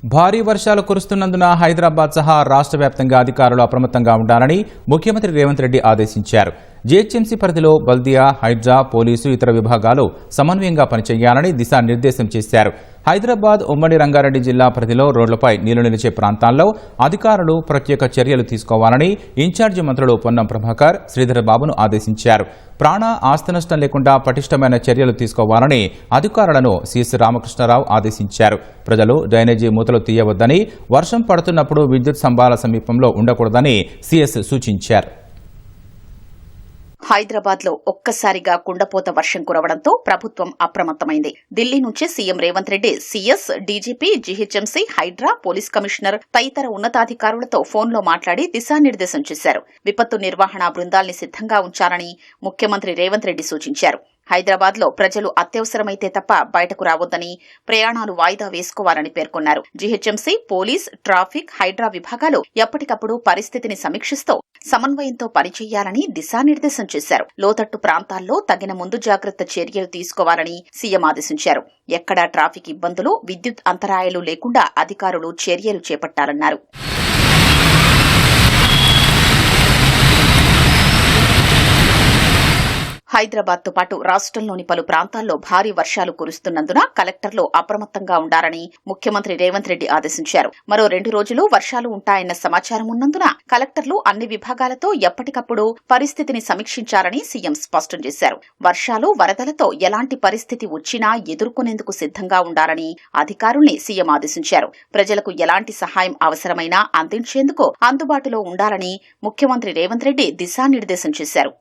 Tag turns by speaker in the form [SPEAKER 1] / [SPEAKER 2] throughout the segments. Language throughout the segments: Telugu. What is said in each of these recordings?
[SPEAKER 1] భారీ వర్షాలు కురుస్తున్నందున హైదరాబాద్ సహా రాష్ట్ర వ్యాప్తంగా అధికారులు అప్రమత్తంగా ఉండాలని ముఖ్యమంత్రి రేవంత్ రెడ్డి ఆదేశించారు. జీహెచ్ఎంసీ పరిధిలో బల్దియా, హైడ్రా, పోలీసు ఇతర విభాగాలు సమన్వయంగా పనిచేయాలని దిశానిర్దేశం చేశారు. హైదరాబాద్ ఉమ్మడి రంగారెడ్డి జిల్లా పరిధిలో రోడ్లపై నీళ్లు నిలిచే ప్రాంతాల్లో అధికారులు ప్రత్యేక చర్యలు తీసుకోవాలని ఇన్ఛార్జి మంత్రులు పొన్నం ప్రభాకర్, శ్రీధర్ బాబును ఆదేశించారు. ప్రాణ ఆస్తి నష్టం లేకుండా పటిష్టమైన చర్యలు తీసుకోవాలని అధికారులను సిఎస్ రామకృష్ణారావు ఆదేశించారు. ప్రజలు డ్రైనేజీ మూతలు తీయవద్దని, వర్షం పడుతున్నప్పుడు విద్యుత్ స్తంభాల సమీపంలో ఉండకూడదని సిఎస్ సూచించారు.
[SPEAKER 2] హైదరాబాద్ లో ఒక్కసారిగా కుండపోత వర్షం కురవడంతో ప్రభుత్వం అప్రమత్తమైంది. ఢిల్లీ నుంచి CM Revanth Reddy CS, DGP, GHMC, HYDRAA, police commissioner తదితర ఉన్నతాధికారులతో ఫోన్లో మాట్లాడి దిశానిర్దేశం చేశారు. విపత్తు నిర్వహణ బృందాల్ని సిద్ధంగా ఉంచాలని ముఖ్యమంత్రి రేవంత్ రెడ్డి సూచించారు. హైదరాబాద్ లో ప్రజలు అత్యవసరమైతే తప్ప బయటకు రావద్దని, ప్రయాణాలు వాయిదా వేసుకోవాలని పేర్కొన్నారు. జీహెచ్ఎంసీ, పోలీస్, ట్రాఫిక్, హైడ్రా విభాగాలు ఎప్పటికప్పుడు పరిస్థితిని సమీక్షిస్తూ సమన్వయంతో పనిచేయాలని దిశానిర్దేశం చేశారు. లోతట్టు ప్రాంతాల్లో తగిన ముందు జాగ్రత్త చర్యలు తీసుకోవాలని సీఎం ఆదేశించారు. ఎక్కడా ట్రాఫిక్ ఇబ్బందులు, విద్యుత్ అంతరాయాలు లేకుండా అధికారులు చర్యలు చేపట్టాలన్నారు. హైదరాబాద్ తో పాటు రాష్ట్రంలోని పలు ప్రాంతాల్లో భారీ వర్షాలు కురుస్తున్నందున కలెక్టర్లు అప్రమత్తంగా ఉండాలని ముఖ్యమంత్రి రేవంత్ రెడ్డి ఆదేశించారు. మరో 2 రోజులు వర్షాలు ఉంటాయన్న సమాచారం ఉన్నందున కలెక్టర్లు అన్ని విభాగాలతో ఎప్పటికప్పుడు పరిస్థితిని సమీక్షించాలని సీఎం స్పష్టం చేశారు. వర్షాలు, వరదలతో ఎలాంటి పరిస్థితి వచ్చినా ఎదుర్కొనేందుకు సిద్ధంగా ఉండాలని అధికారుల్ని సీఎం ఆదేశించారు. ప్రజలకు ఎలాంటి సహాయం అవసరమైనా అందించేందుకు అందుబాటులో ఉండాలని ముఖ్యమంత్రి రేవంత్ రెడ్డి దిశానిర్దేశం చేశారు.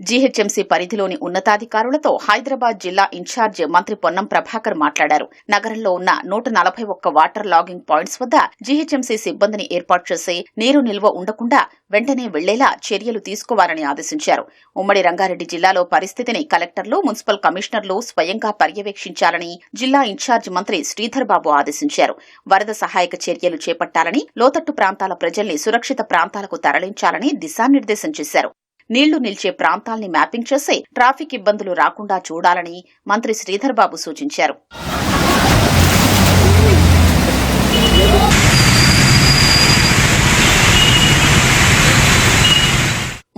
[SPEAKER 2] జీహెచ్ఎంసీ పరిధిలోని ఉన్నతాధికారులతో హైదరాబాద్ జిల్లా ఇన్ఛార్జ్ మంత్రి పొన్నం ప్రభాకర్ మాట్లాడారు. నగరంలో ఉన్న 141 వాటర్ లాగింగ్ పాయింట్స్ వద్ద జీహెచ్ఎంసీ సిబ్బందిని ఏర్పాటు చేసి నీరు నిల్వ ఉండకుండా వెంటనే వెళ్లేలా చర్యలు తీసుకోవాలని ఆదేశించారు. ఉమ్మడి రంగారెడ్డి జిల్లాలో పరిస్థితిని కలెక్టర్లు, మున్సిపల్ కమిషనర్లు స్వయంగా పర్యవేక్షించాలని జిల్లా ఇన్ఛార్జ్ మంత్రి శ్రీధర్ బాబు ఆదేశించారు. వరద సహాయక చర్యలు చేపట్టాలని, లోతట్టు ప్రాంతాల ప్రజల్ని సురక్షిత ప్రాంతాలకు తరలించాలని దిశానిర్దేశం చేశారు. నీళ్లు నిల్చే ప్రాంతాల్ని మ్యాపింగ్ చేసి ట్రాఫిక్ ఇబ్బందులు రాకుండా చూడాలని మంత్రి శ్రీధర్ బాబు సూచించారు.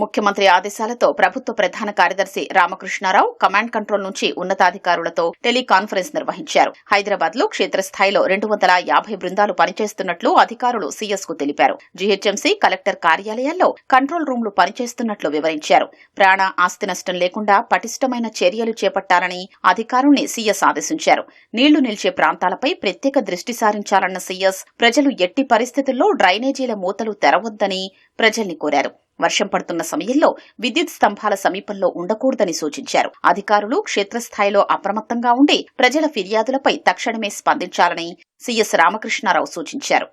[SPEAKER 2] ముఖ్యమంత్రి ఆదేశాలతో ప్రభుత్వ ప్రధాన కార్యదర్శి రామకృష్ణారావు కమాండ్ కంట్రోల్ నుంచి ఉన్నతాధికారులతో టెలికాన్ఫరెన్స్ నిర్వహించారు. హైదరాబాద్ లో క్షేత్రస్థాయిలో 250 బృందాలు పనిచేస్తున్నట్లు అధికారులు సీఎస్ కు తెలిపారు. జీహెచ్ఎంసీ, కలెక్టర్ కార్యాలయాల్లో కంట్రోల్ రూమ్లు పనిచేస్తున్నట్లు వివరించారు. ప్రాణ ఆస్తి నష్టం లేకుండా పటిష్టమైన చర్యలు చేపట్టాలని అధికారుల్ని సీఎస్ ఆదేశించారు. నీళ్లు నిల్చే ప్రాంతాలపై ప్రత్యేక దృష్టి సారించాలన్న సీఎస్ ప్రజలు ఎట్టి పరిస్థితుల్లో డ్రైనేజీల మూతలు తెరవొద్దని ప్రజల్ని కోరారు. వర్షం పడుతున్న సమయంలో విద్యుత్ స్తంభాల సమీపంలో ఉండకూడదని సూచించారు. అధికారులు క్షేత్రస్థాయిలో అప్రమత్తంగా ఉండి ప్రజల ఫిర్యాదులపై తక్షణమే స్పందించాలని సీఎస్ రామకృష్ణారావు సూచించారు.